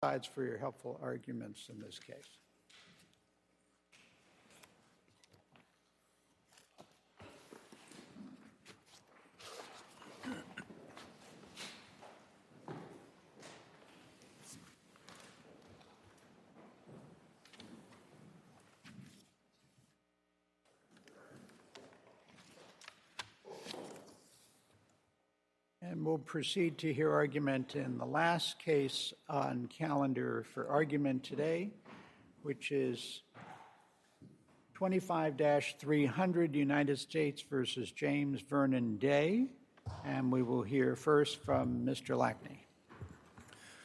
sides for your helpful arguments in this case. And we'll proceed to hear argument in the last case on calendar for argument today, which is 25-300 United States versus James Vernon Day. And we will hear first from Mr. Lackney.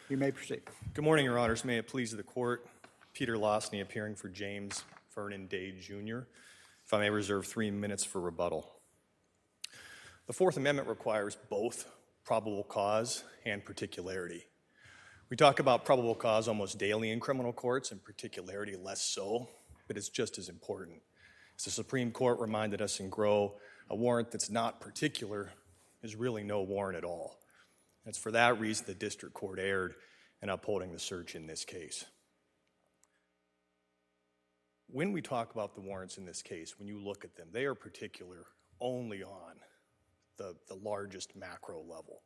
You may proceed. Good morning, Your Honors. May it please the Court. Peter Losney appearing for James Vernon Day, Jr. If I may reserve 3 minutes for rebuttal. The Fourth Amendment requires both probable cause and particularity. We talk about probable cause almost daily in criminal courts, and particularity less so, but it's just as important. As the Supreme Court reminded us in Groh, a warrant that's not particular is really no warrant at all. And it's for that reason the District Court erred in upholding the search in this case. When we talk about the warrants in this case, when you look at them, they are particular only on the largest macro level.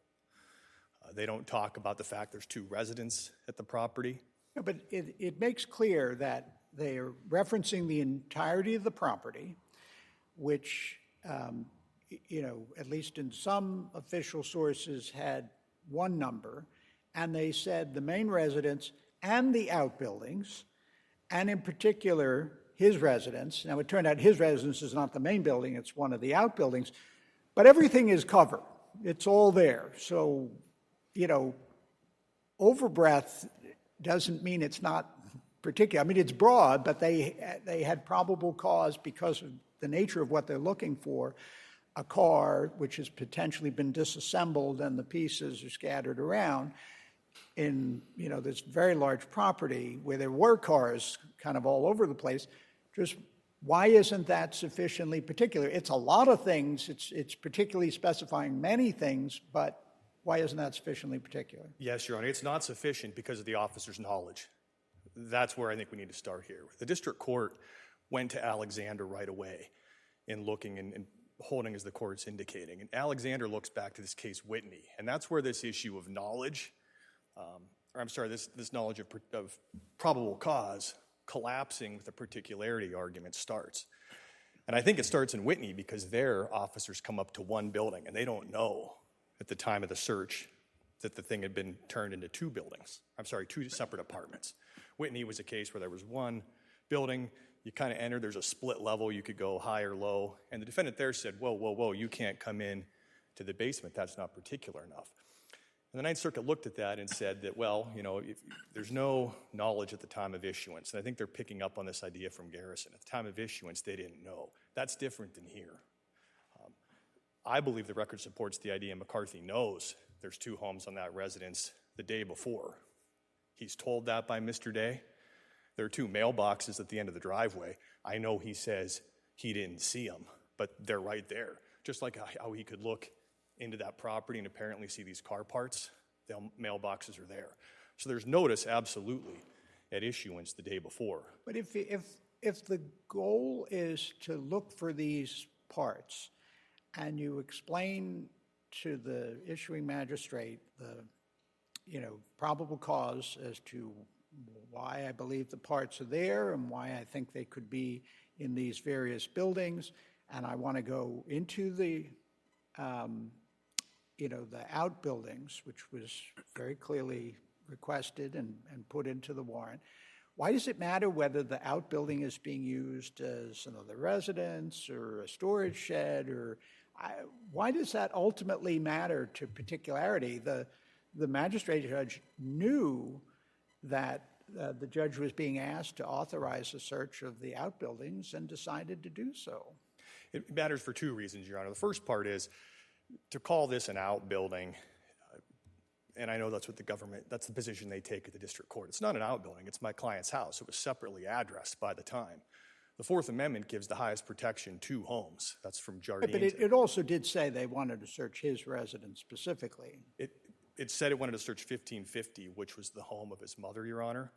They don't talk about the fact there's 2 residents at the property. No, but it makes clear that they are referencing the entirety of the property, which, at least in some official sources had one number, and they said the main residence and the outbuildings, and in particular his residence. Now, it turned out his residence is not the main building, it's one of the outbuildings. But everything is covered. It's all there. So, overbreadth doesn't mean it's not particular. I mean, it's broad, but they had probable cause because of the nature of what they're looking for. A car which has potentially been disassembled and the pieces are scattered around in, this very large property where there were cars kind of all over the place. Just why isn't that sufficiently particular? It's a lot of things. It's particularly specifying many things, but why isn't that sufficiently particular? Yes, Your Honor, it's not sufficient because of the officer's knowledge. That's where I think we need to start here. The District Court went to Alexander right away in looking and holding as the court's indicating. And Alexander looks back to this case Whitney, and that's where this issue of knowledge, this knowledge of probable cause collapsing with the particularity argument starts. And I think it starts in Whitney because their officers come up to one building and they don't know at the time of the search that the thing had been turned into 2 separate apartments. Whitney was a case where there was one building, you kind of enter, there's a split level, you could go high or low, and the defendant there said, whoa, you can't come in to the basement, that's not particular enough. And the Ninth Circuit looked at that and said that, if there's no knowledge at the time of issuance, and I think they're picking up on this idea from Garrison. At the time of issuance, they didn't know. That's different than here. I believe the record supports the idea McCarthy knows there's 2 homes on that residence the day before. He's told that by Mr. Day. There are 2 mailboxes at the end of the driveway. I know he says he didn't see them, but they're right there. Just like how he could look into that property and apparently see these car parts, the mailboxes are there. So there's notice absolutely at issuance the day before. But if the goal is to look for these parts and you explain to the issuing magistrate the probable cause as to why I believe the parts are there and why I think they could be in these various buildings, and I want to go into the outbuildings, which was very clearly requested and put into the warrant. Why does it matter whether the outbuilding is being used as another residence or a storage shed? Why does that ultimately matter to particularity? The magistrate judge knew that the judge was being asked to authorize a search of the outbuildings and decided to do so. It matters for 2 reasons, Your Honor. The first part is to call this an outbuilding, and I know that's the position they take at the District Court. It's not an outbuilding, it's my client's house. It was separately addressed by the time. The Fourth Amendment gives the highest protection to homes. That's from Jardine. But it also did say they wanted to search his residence specifically. it said it wanted to search 1550, which was the home of his mother, Your Honor.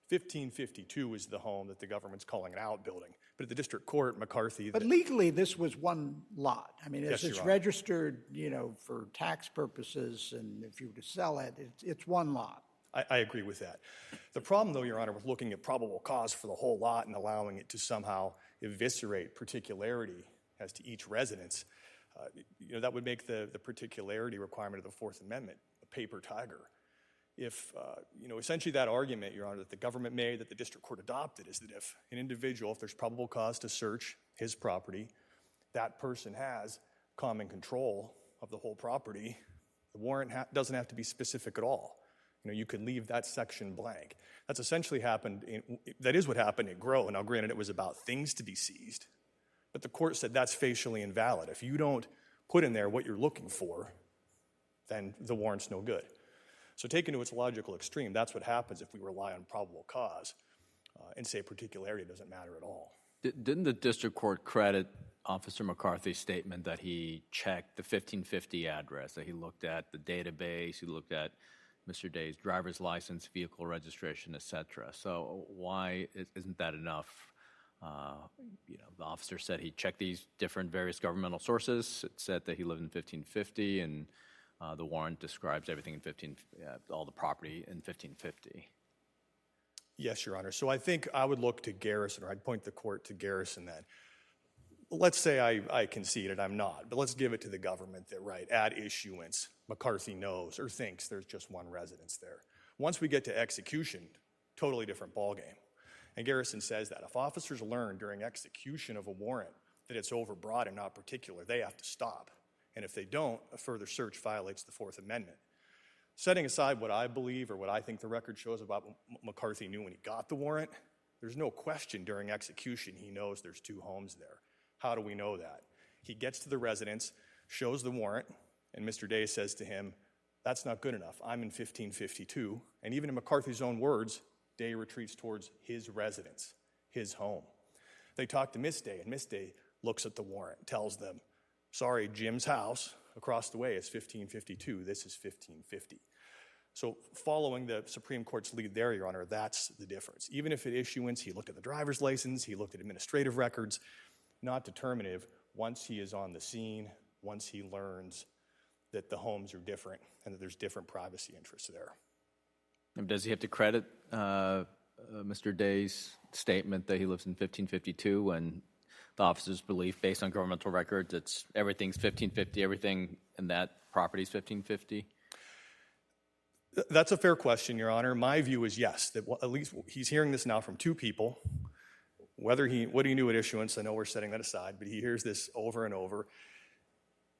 1552 is the home that the government's calling an outbuilding. But at the district court, McCarthy... But legally, this was one lot. I mean, Yes, it's Your Honor. registered, for tax purposes, and if you were to sell it, it's one lot. I agree with that. The problem, though, Your Honor, with looking at probable cause for the whole lot and allowing it to somehow eviscerate particularity as to each residence, that would make the particularity requirement of the Fourth Amendment a paper tiger. If, essentially that argument, Your Honor, that the government made, that the district court adopted, is that if an individual, if there's probable cause to search his property, that person has common control of the whole property, the warrant doesn't have to be specific at all. You could leave that section blank. That's essentially that is what happened at Grow. Now, granted, it was about things to be seized, but the court said that's facially invalid. If you don't put in there what you're looking for, then the warrant's no good. So taken to its logical extreme, that's what happens if we rely on probable cause and say particularity doesn't matter at all. Didn't the district court credit Officer McCarthy's statement that he checked the 1550 address, that he looked at the database, he looked at Mr. Day's driver's license, vehicle registration, et cetera? So why isn't that enough? The officer said he checked these different various governmental sources. It said that he lived in 1550, and the warrant describes everything in all the property in 1550. Yes, Your Honor. So I think I would look to Garrison, or I'd point the court to Garrison then. Let's say I conceded, I'm not, but let's give it to the government that, right, at issuance, McCarthy knows or thinks there's just one residence there. Once we get to execution, totally different ballgame. And Garrison says that if officers learn during execution of a warrant that it's overbroad and not particular, they have to stop. And if they don't, a further search violates the Fourth Amendment. Setting aside what I believe or what I think the record shows about what McCarthy knew when he got the warrant, there's no question during execution he knows there's two homes there. How do we know that? He gets to the residence, shows the warrant, and Mr. Day says to him, that's not good enough. I'm in 1552. And even in McCarthy's own words, Day retreats towards his residence, his home. They talk to Miss Day, and Miss Day looks at the warrant, tells them, sorry, Jim's house across the way is 1552. This is 1550. So following the Supreme Court's lead there, Your Honor, that's the difference. Even if at issuance he looked at the driver's license, he looked at administrative records, not determinative once he is on the scene, once he learns that the homes are different and that there's different privacy interests there. And does he have to credit Mr. Day's statement that he lives in 1552 and the officer's belief based on governmental records, everything's 1550, everything in that property is 1550? That's a fair question, Your Honor. My view is yes, that at least he's hearing this now from two people. What he knew at issuance, I know we're setting that aside, but he hears this over and over.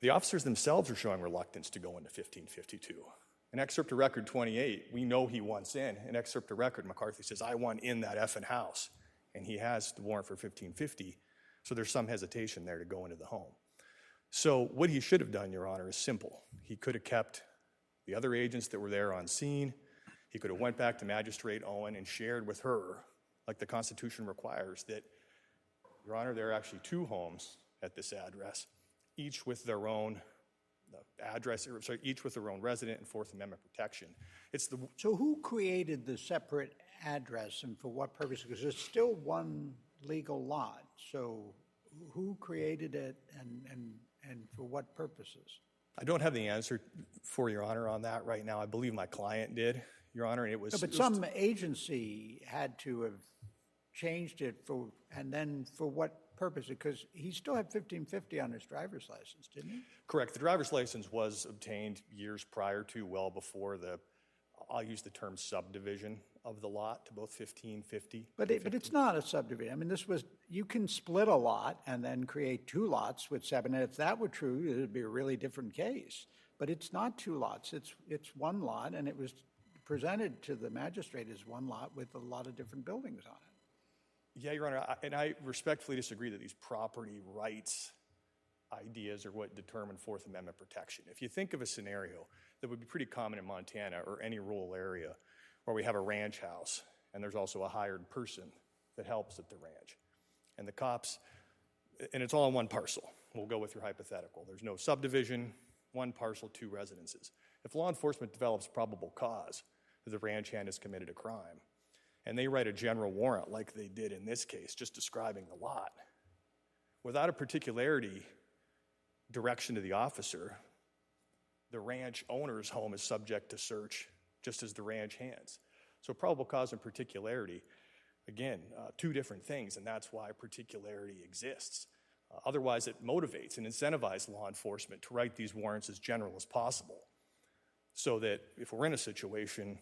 The officers themselves are showing reluctance to go into 1552. In Excerpt to Record 28, we know he wants in. In Excerpt to Record, McCarthy says, I want in that effing house. And he has the warrant for 1550, so there's some hesitation there to go into the home. So what he should have done, Your Honor, is simple. He could have kept the other agents that were there on scene. He could have went back to Magistrate Owen and shared with her, like the Constitution requires, that, Your Honor, there are actually two homes at this address, each with their own each with their own resident and Fourth Amendment protection. So who created the separate address and for what purpose? Because it's still one legal lot. So who created it and for what purposes? I don't have the answer for Your Honor on that right now. I believe my client did, Your Honor, and it was... No, but some agency had to have changed it and then for what purpose? Because he still had 1550 on his driver's license, didn't he? Correct. The driver's license was obtained years prior to, well before I'll use the term subdivision of the lot to both 1550. But it's not a subdivision. I mean, you can split a lot and then create two lots with 7. And if that were true, it would be a really different case. But it's not two lots. It's one lot, and it was presented to the magistrate as one lot with a lot of different buildings on it. Yeah, Your Honor, and I respectfully disagree that these property rights ideas are what determine Fourth Amendment protection. If you think of a scenario that would be pretty common in Montana or any rural area where we have a ranch house and there's also a hired person that helps at the ranch, and the cops, and it's all on one parcel. We'll go with your hypothetical. There's no subdivision, one parcel, two residences. If law enforcement develops probable cause that the ranch hand has committed a crime, and they write a general warrant like they did in this case, just describing the lot, without a particularity direction to the officer, the ranch owner's home is subject to search, just as the ranch hand's. So probable cause and particularity, again, two different things, and that's why particularity exists. Otherwise, it motivates and incentivizes law enforcement to write these warrants as general as possible, so that if we're in a situation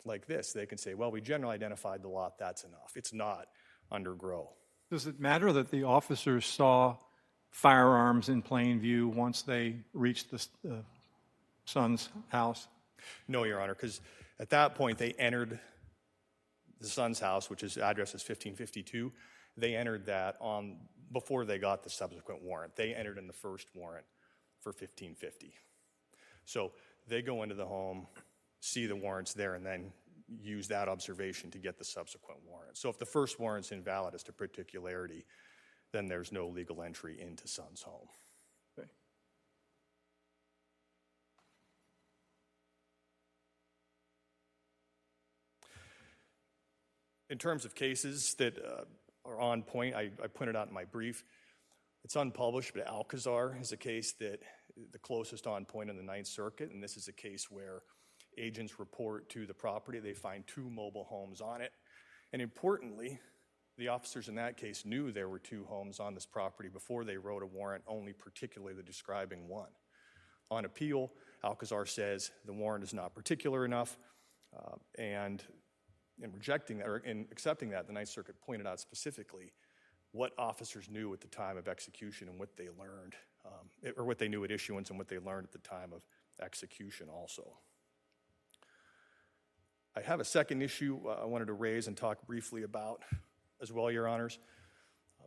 like this, they can say, well, we generally identified the lot, that's enough. It's not under GROW. Does it matter that the officers saw firearms in plain view once they reached the son's house? No, Your Honor, because at that point they entered the son's house, which is address is 1552. They entered that on before they got the subsequent warrant. They entered in the first warrant for 1550. So they go into the home, see the warrants there, and then use that observation to get the subsequent warrant. So if the first warrant's invalid as to particularity, then there's no legal entry into son's home. Okay. In terms of cases that are on point, I pointed out in my brief, it's unpublished, but Alcazar is a case that the closest on point in the Ninth Circuit, and this is a case where agents report to the property, they find 2 mobile homes on it, and importantly, the officers in that case knew there were 2 homes on this property before they wrote a warrant, only particularly describing one. On appeal, Alcazar says the warrant is not particular enough, and in rejecting that, or in accepting that, the Ninth Circuit pointed out specifically what officers knew at the time of execution and what they learned, or what they knew at issuance and what they learned at the time of execution also. I have a second issue I wanted to raise and talk briefly about as well, Your Honors.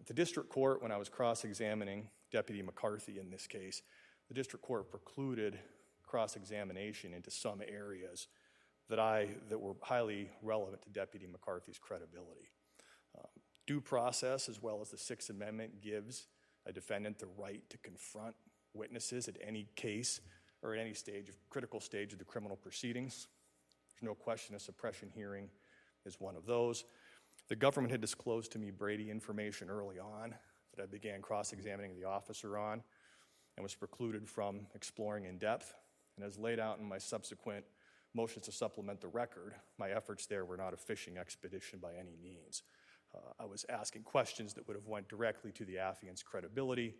The district court, when I was cross-examining Deputy McCarthy in this case, the district court precluded cross-examination into some areas that were highly relevant to Deputy McCarthy's credibility. Due process, as well as the Sixth Amendment, gives a defendant the right to confront witnesses at any case or at any critical stage of the criminal proceedings. There's no question a suppression hearing is one of those. The government had disclosed to me Brady information early on that I began cross-examining the officer on and was precluded from exploring in depth. And as laid out in my subsequent motions to supplement the record, my efforts there were not a fishing expedition by any means. I was asking questions that would have went directly to the affiant's credibility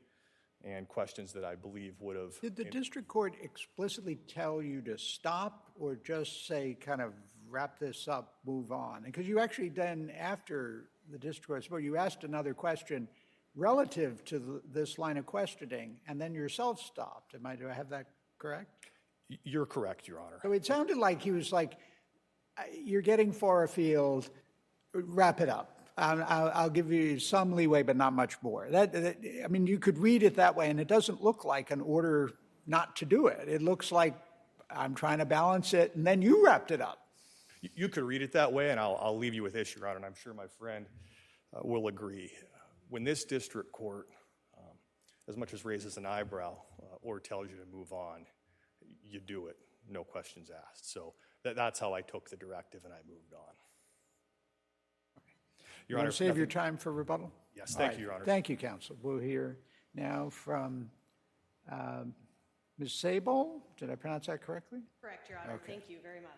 and questions that I believe would have... Did the district court explicitly tell you to stop or just say kind of wrap this up, move on? Because you actually then, after the district court spoke, you asked another question relative to this line of questioning and then yourself stopped. Do I have that correct? You're correct, Your Honor. So it sounded like he was like, you're getting far afield, wrap it up. I'll give you some leeway, but not much more. I mean, you could read it that way, and it doesn't look like an order not to do it. It looks like I'm trying to balance it, and then you wrapped it up. You could read it that way, and I'll leave you with this, Your Honor, and I'm sure my friend will agree. When this district court, as much as raises an eyebrow or tells you to move on, you do it, no questions asked. So that's how I took the directive, and I moved on. Your Honor, save your time for rebuttal? Yes, thank you, Your Honor. Thank you, counsel. We'll hear now from Ms. Sable. Did I pronounce that correctly? Correct, Your Honor. Okay. Thank you very much.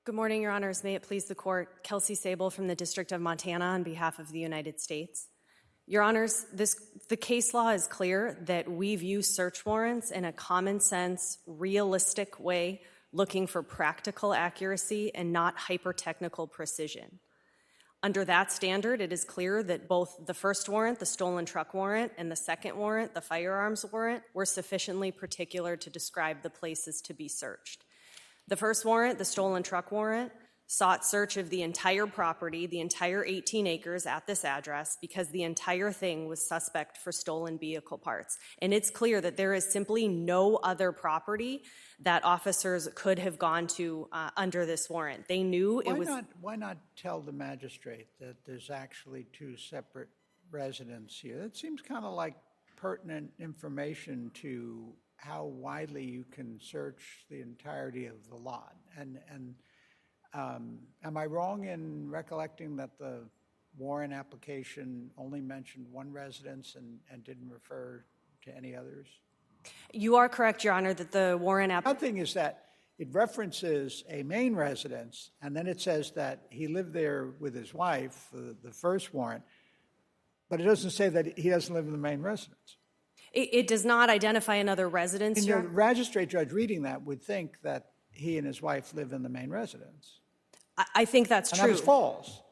Good morning, Your Honors. May it please the Court. Kelsey Sable from the District of Montana on behalf of the United States. Your Honors, the case law is clear that we view search warrants in a common sense, realistic way, looking for practical accuracy and not hyper-technical precision. Under that standard, it is clear that both the first warrant, the stolen truck warrant, and the second warrant, the firearms warrant, were sufficiently particular to describe the places to be searched. The first warrant, the stolen truck warrant, sought search of the entire property, the entire 18 acres at this address, because the entire thing was suspect for stolen vehicle parts. And it's clear that there is simply no other property that officers could have gone to under this warrant. They knew it was... Why not tell the magistrate that there's actually two separate residents here? That seems kind of like pertinent information to how widely you can search the entirety of the lot. And am I wrong in recollecting that the warrant application only mentioned one residence and didn't refer to any others? You are correct, Your Honor, that the warrant The thing is that it references a main residence, and then it says that he lived there with his wife, the first warrant, but it doesn't say that he doesn't live in the main residence. It does not identify another residence, And Your the Honor. magistrate judge reading that would think that he and his wife live in the main residence. I think that's And true. that was false.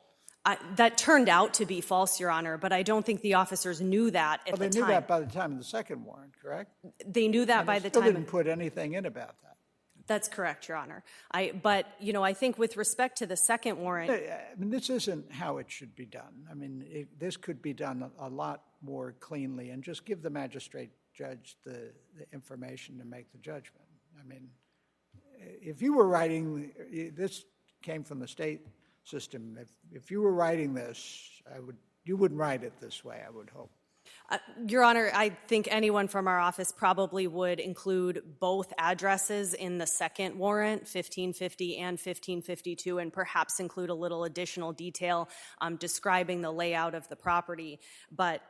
That turned out to be false, Your Honor, but I don't think the officers knew that at Well, the they time. knew that by the time of the second warrant, correct? They knew that And by they the still time. didn't put anything in about that. That's correct, Your Honor. But, I think with respect to the second warrant, I mean, this isn't how it should be done. I mean, this could be done a lot more cleanly, and just give the magistrate judge the information to make the judgment. I mean, if you were writing, this came from the state system. If you were writing this, you wouldn't write it this way, I would hope. Your Honor, I think anyone from our office probably would include both addresses in the second warrant, 1550 and 1552, and perhaps include a little additional detail describing the layout of the property. But,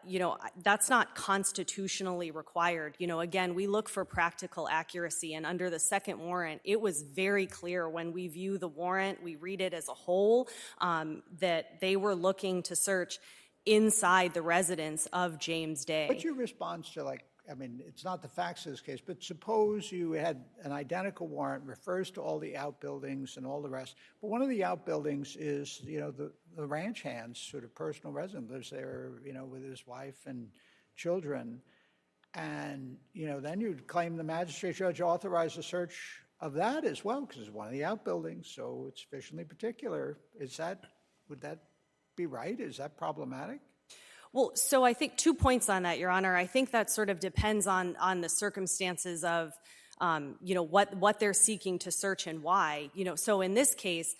that's not constitutionally required. Again, we look for practical accuracy, and under the second warrant, it was very clear when we view the warrant, we read it as a whole, that they were looking to search inside the residence of James Day. What's your response to, it's not the facts of this case, but suppose you had an identical warrant, refers to all the outbuildings and all the rest, but one of the outbuildings is, the ranch hand's sort of personal residence, lives there, with his wife and children, and, then you'd claim the magistrate judge authorized a search of that as well, because it's one of the outbuildings, so it's sufficiently particular. Would that be right? Is that problematic? Well, so I think 2 points on that, Your Honor. I think that sort of depends on the circumstances of, what they're seeking to search and why. So in this case,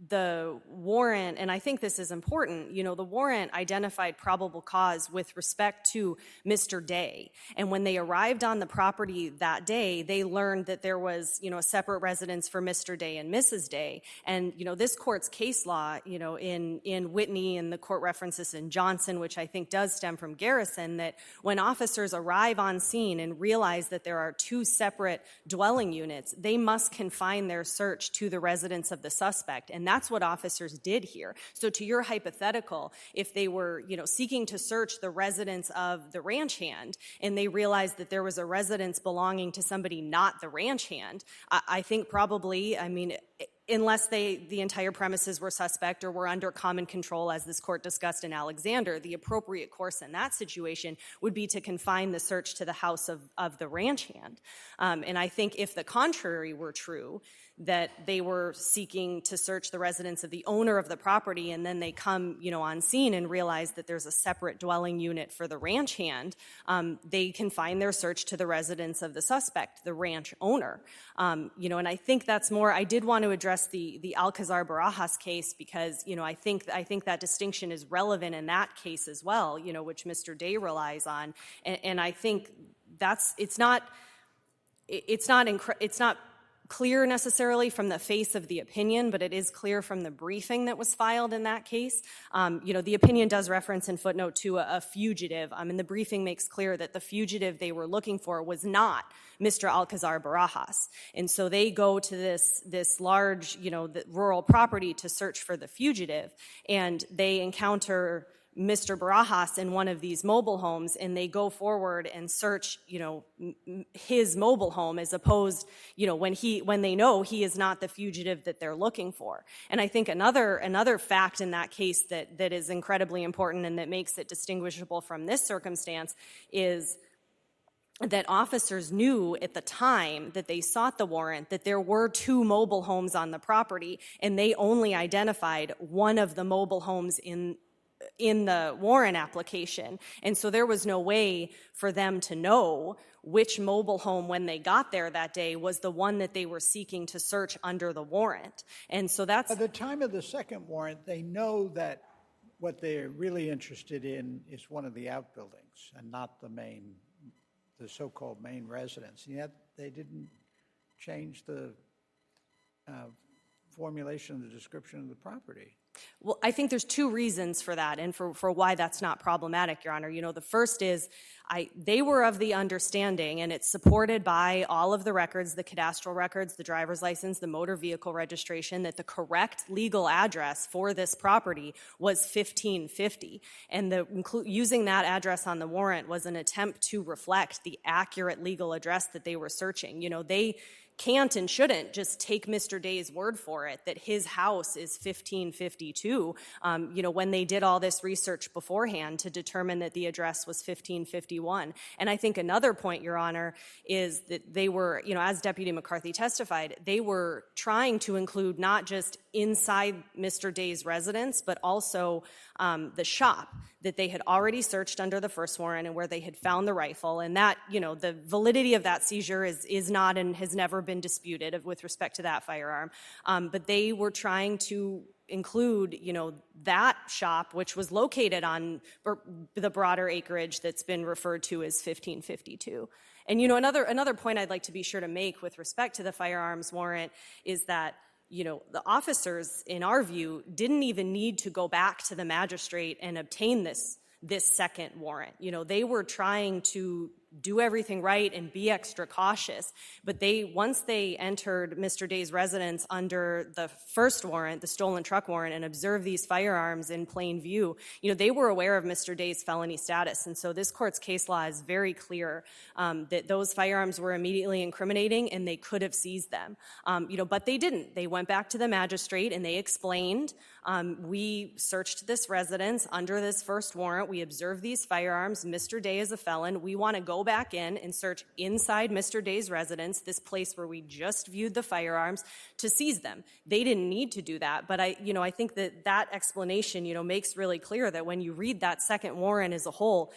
the warrant, and I think this is important, the warrant identified probable cause with respect to Mr. Day. And when they arrived on the property that day, they learned that there was, a separate residence for Mr. Day and Mrs. Day. And, this court's case law, in Whitney, and the court references in Johnson, which I think does stem from Garrison, that when officers arrive on scene and realize that there are two separate dwelling units, they must confine their search to the residence of the suspect. And that's what officers did here. So to your hypothetical, if they were, seeking to search the residence of the ranch hand and they realized that there was a residence belonging to somebody not the ranch hand, I think probably, unless the entire premises were suspect or were under common control, as this court discussed in Alexander, the appropriate course in that situation would be to confine the search to the house of the ranch hand. And I think if the contrary were true, that they were seeking to search the residence of the owner of the property, and then they come, on scene and realize that there's a separate dwelling unit for the ranch hand, they confine their search to the residence of the suspect, the ranch owner. And I think that's more, I did want to address the Alcazar Barajas case because, I think that distinction is relevant in that case as well, which Mr. Day relies on. And I think it's not clear necessarily from the face of the opinion, but it is clear from the briefing that was filed in that case. The opinion does reference in footnote 2 a fugitive, and the briefing makes clear that the fugitive they were looking for was not Mr. Alcazar Barajas. And so they go to this large, the rural property to search for the fugitive, and they encounter Mr. Barajas in one of these mobile homes, and they go forward and search, his mobile home as opposed, when they know he is not the fugitive that they're looking for. And I think another fact in that case that is incredibly important and that makes it distinguishable from this circumstance is that officers knew at the time that they sought the warrant that there were 2 mobile homes on the property, and they only identified one of the mobile homes in the warrant application. And so there was no way for them to know which mobile home, when they got there that day, was the one that they were seeking to search under the warrant. And so that's... At the time of the second warrant, they know that what they're really interested in is one of the outbuildings and not the so-called main residence. And yet they didn't change the formulation of the description of the property. Well, I think there's 2 reasons for that and for why that's not problematic, Your Honor. You know, the first is they were of the understanding, and it's supported by all of the records, the cadastral records, the driver's license, the motor vehicle registration, that the correct legal address for this property was 1550. And using that address on the warrant was an attempt to reflect the accurate legal address that they were searching. You know, they can't and shouldn't just take Mr. Day's word for it that his house is 1552, you know, when they did all this research beforehand to determine that the address was 1551. And I think another point, Your Honor, is that they were, you know, as Deputy McCarthy testified, they were trying to include not just inside Mr. Day's residence, but also the shop that they had already searched under the first warrant and where they had found the rifle. And that, you know, the validity of that seizure is not and has never been disputed with respect to that firearm. But they were trying to include, you know, that shop, which was located on the broader acreage that's been referred to as 1552. And, you know, another point I'd like to be sure to make with respect to the firearms warrant is that, you know, the officers, in our view, didn't even need to go back to the magistrate and obtain this second warrant. You know, they were trying to do everything right and be extra cautious. But once they entered Mr. Day's residence under the first warrant, the stolen truck warrant, and observed these firearms in plain view, you know, they were aware of Mr. Day's felony status. And so this court's case law is very clear that those firearms were immediately incriminating and they could have seized them. You know, but they didn't. They went back to the magistrate and they explained, we searched this residence under this first warrant. We observed these firearms. Mr. Day is a felon. We want to go back in and search inside Mr. Day's residence, this place where we just viewed the firearms, to seize them. They didn't need to do that, but I think that explanation, you know, makes really clear that when you read that second warrant as a whole,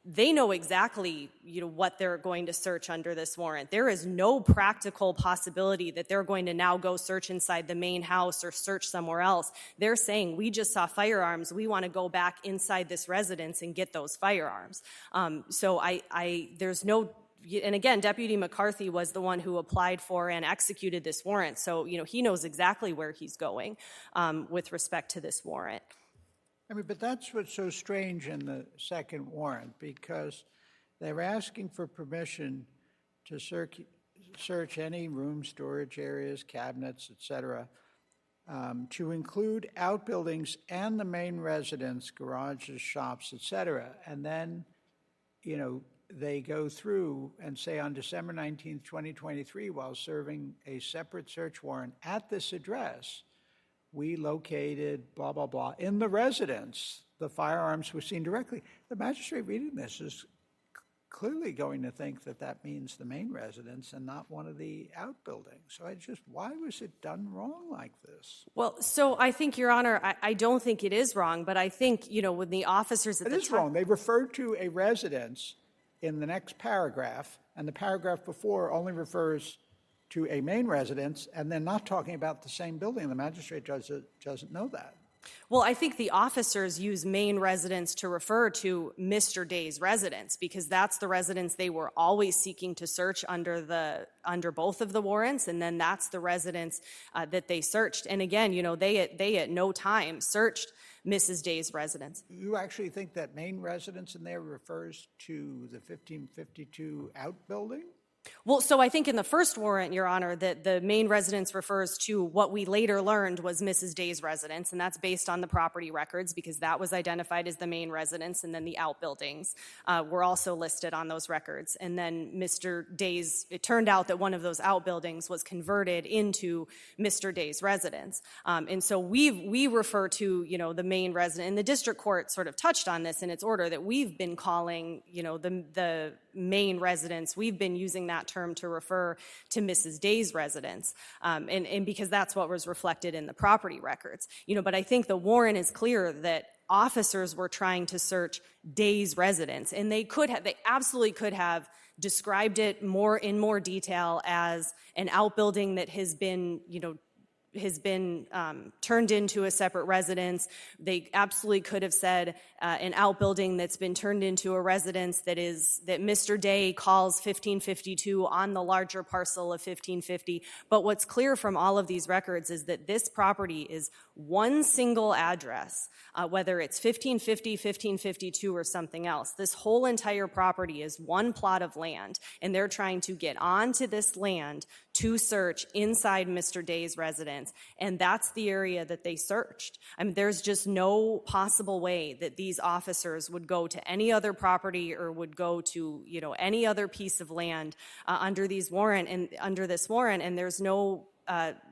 they know exactly, you know, what they're going to search under this warrant. There is no practical possibility that they're going to now go search inside the main house or search somewhere else. They're saying, we just saw firearms. We want to go back inside this residence and get those firearms. So there's no, and again, Deputy McCarthy was the one who applied for and executed this warrant. So, you know, he knows exactly where he's going with respect to this warrant. I mean, but that's what's so strange in the second warrant, because they're asking for permission to search any room, storage areas, cabinets, et cetera, to include outbuildings and the main residence, garages, shops, et cetera. And then, you know, they go through and say on December 19th, 2023, while serving a separate search warrant at this address, we located blah, blah, blah. In the residence, the firearms were seen directly. The magistrate reading this is clearly going to think that that means the main residence and not one of the outbuildings. So why was it done wrong like this? Well, so I think, Your Honor, I don't think it is wrong, but I think, you know, when the officers at the time... It is wrong. They referred to a residence in the next paragraph, and the paragraph before only refers to a main residence, and they're not talking about the same building. The magistrate doesn't know that. Well, I think the officers use main residence to refer to Mr. Day's residence, because that's the residence they were always seeking to search under both of the warrants, and then that's the residence that they searched. And again, you know, they at no time searched Mrs. Day's residence. You actually think that main residence in there refers to the 1552 outbuilding? Well, so I think in the first warrant, Your Honor, that the main residence refers to what we later learned was Mrs. Day's residence, and that's based on the property records because that was identified as the main residence, and then the outbuildings were also listed on those records. And then Mr. Day's, it turned out that one of those outbuildings was converted into Mr. Day's residence. And so we refer to, you know, the main residence, and the district court sort of touched on this in its order that we've been calling, you know, the main residence. We've been using that term to refer to Mrs. Day's residence, and because that's what was reflected in the property records. You know, but I think the warrant is clear that officers were trying to search Day's residence, and they absolutely could have described it in more detail as an outbuilding that has been, you know, turned into a separate residence. They absolutely could have said an outbuilding that's been turned into a residence that Mr. Day calls 1552 on the larger parcel of 1550. But what's clear from all of these records is that this property is one single address, whether it's 1550, 1552, or something else. This whole entire property is one plot of land, and they're trying to get onto this land to search inside Mr. Day's residence, and that's the area that they searched. I mean, there's just no possible way that these officers would go to any other property or would go to, you know, any other piece of land under this warrant, and there's no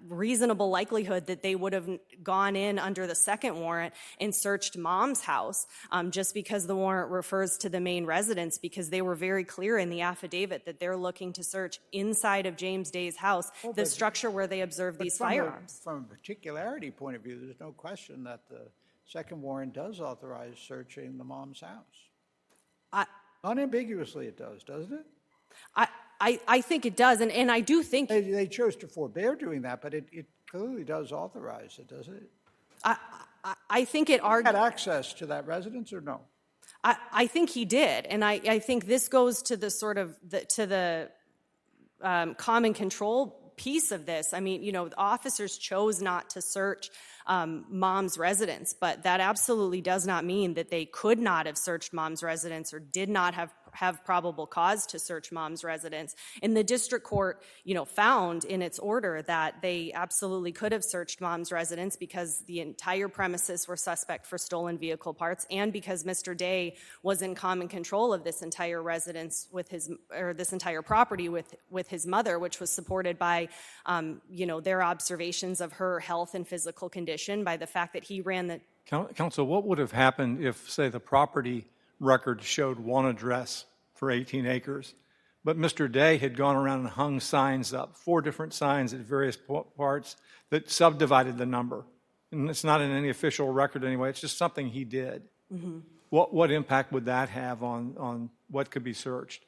reasonable likelihood that they would have gone in under the second warrant and searched Mom's house just because the warrant refers to the main residence, because they were very clear in the affidavit that they're looking to search inside of James Day's house, the structure where they observed these firearms. From a particularity point of view, there's no question that the second warrant does authorize searching the Mom's house. Unambiguously it does, doesn't it? I think it does, and I do think... They chose to forbear doing that, but it clearly does authorize it, doesn't it? I think it Had access to that residence or no? I think he did, and I think this goes to the sort of the common control piece of this. I mean, you know, the officers chose not to search Mom's residence, but that absolutely does not mean that they could not have searched Mom's residence or did not have probable cause to search Mom's residence. And the district court, you know, found in its order that they absolutely could have searched Mom's residence because the entire premises were suspect for stolen vehicle parts, and because Mr. Day was in common control of this entire residence this entire property with his mother, which was supported by, you know, their observations of her health and physical condition, by the fact that he ran the... Counsel, what would have happened if, say, the property record showed one address for 18 acres, but Mr. Day had gone around and hung signs up, 4 different signs at various parts that subdivided the number? And it's not in any official record anyway, it's just something he did. Mm-hmm. What impact would that have on what could be searched?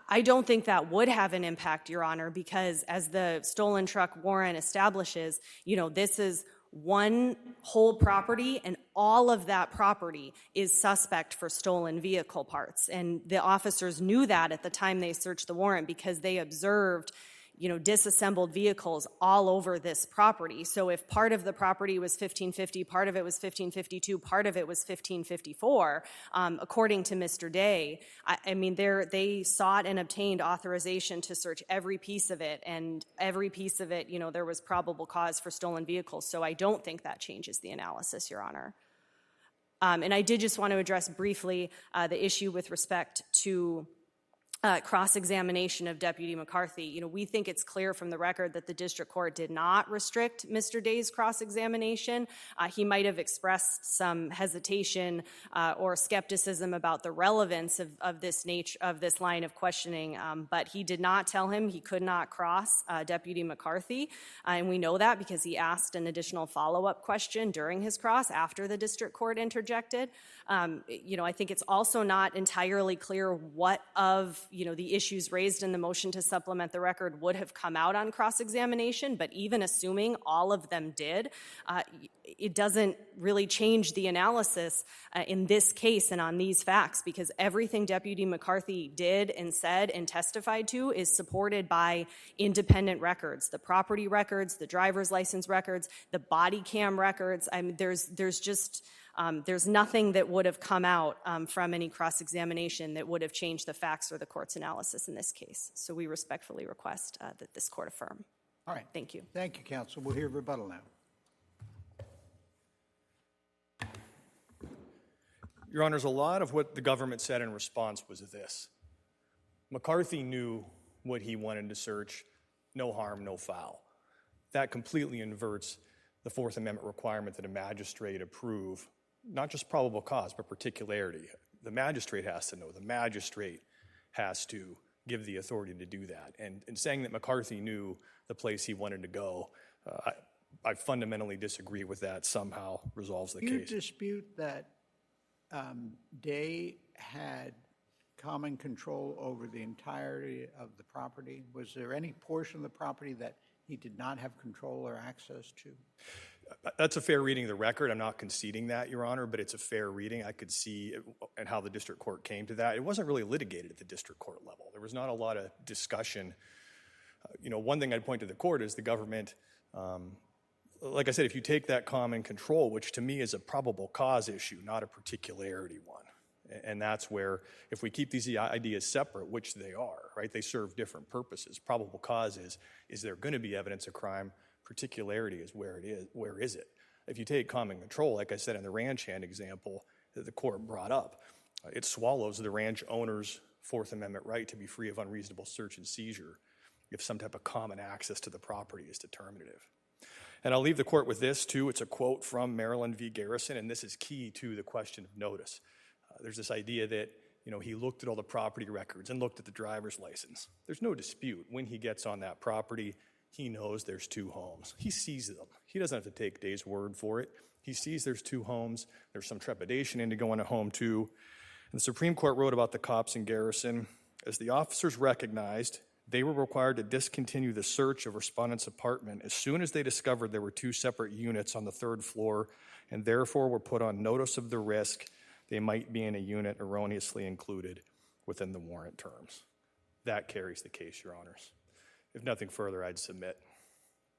I don't think that would have an impact, Your Honor, because as the stolen truck warrant establishes, you know, this is one whole property, and all of that property is suspect for stolen vehicle parts. And the officers knew that at the time they searched the warrant because they observed, you know, disassembled vehicles all over this property. So if part of the property was 1550, part of it was 1552, part of it was 1554, according to Mr. Day, I mean, they sought and obtained authorization to search every piece of it, and every piece of it, you know, there was probable cause for stolen vehicles. So I don't think that changes the analysis, Your Honor. And I did just want to address briefly the issue with respect to cross-examination of Deputy McCarthy. You know, we think it's clear from the record that the district court did not restrict Mr. Day's cross-examination. He might have expressed some hesitation or skepticism about the relevance of this line of questioning, but he did not tell him he could not cross Deputy McCarthy, and we know that because he asked an additional follow-up question during his cross after the district court interjected. You know, I think it's also not entirely clear what of, you know, the issues raised in the motion to supplement the record would have come out on cross-examination, but even assuming all of them did, it doesn't really change the analysis in this case and on these facts, because everything Deputy McCarthy did and said and testified to is supported by independent records, the property records, the driver's license records, the body cam records. I mean, there's just There's nothing that would have come out from any cross-examination that would have changed the facts or the court's analysis in this case. So we respectfully request that this court affirm. All right. Thank you. Thank you, counsel. We'll hear rebuttal now. Your Honors, a lot of what the government said in response was this. McCarthy knew what he wanted to search, no harm, no foul. That completely inverts the Fourth Amendment requirement that a magistrate approve not just probable cause, but particularity. The magistrate has to know. The magistrate has to give the authority to do that. And in saying that McCarthy knew the place he wanted to go, I fundamentally disagree with that somehow resolves the Do you case. dispute that Day had common control over the entirety of the property? Was there any portion of the property that he did not have control or access to? That's a fair reading of the record. I'm not conceding that, Your Honor, but it's a fair reading. I could see and how the district court came to that. It wasn't really litigated at the district court level. There was not a lot of discussion. One thing I'd point to the court is the government, like I said, if you take that common control, which to me is a probable cause issue, not a particularity one. And that's where, if we keep these ideas separate, which they are, right? They serve different purposes. Probable cause is there going to be evidence of crime? Particularity is where it is. Where is it? If you take common control, like I said in the ranch hand example that the court brought up, it swallows the ranch owner's Fourth Amendment right to be free of unreasonable search and seizure if some type of common access to the property is determinative. And I'll leave the court with this, too. It's a quote from Maryland v. Garrison, and this is key to the question of notice. There's this idea that, he looked at all the property records and looked at the driver's license. There's no dispute. When he gets on that property, he knows there's two homes. He sees them. He doesn't have to take Day's word for it. He sees there's two homes. There's some trepidation into going to home, too. And the Supreme Court wrote about the cops in Garrison. As the officers recognized, they were required to discontinue the search of respondent's apartment as soon as they discovered there were two separate units on the third floor and therefore were put on notice of the risk they might be in a unit erroneously included within the warrant terms. That carries the case, Your Honors. If nothing further, I'd submit.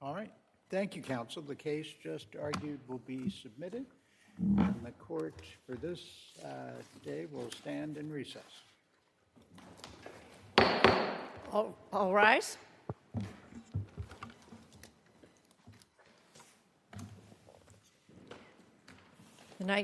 All right. Thank you, counsel. The case just argued will be submitted, and the court for this day will stand in recess. All rise.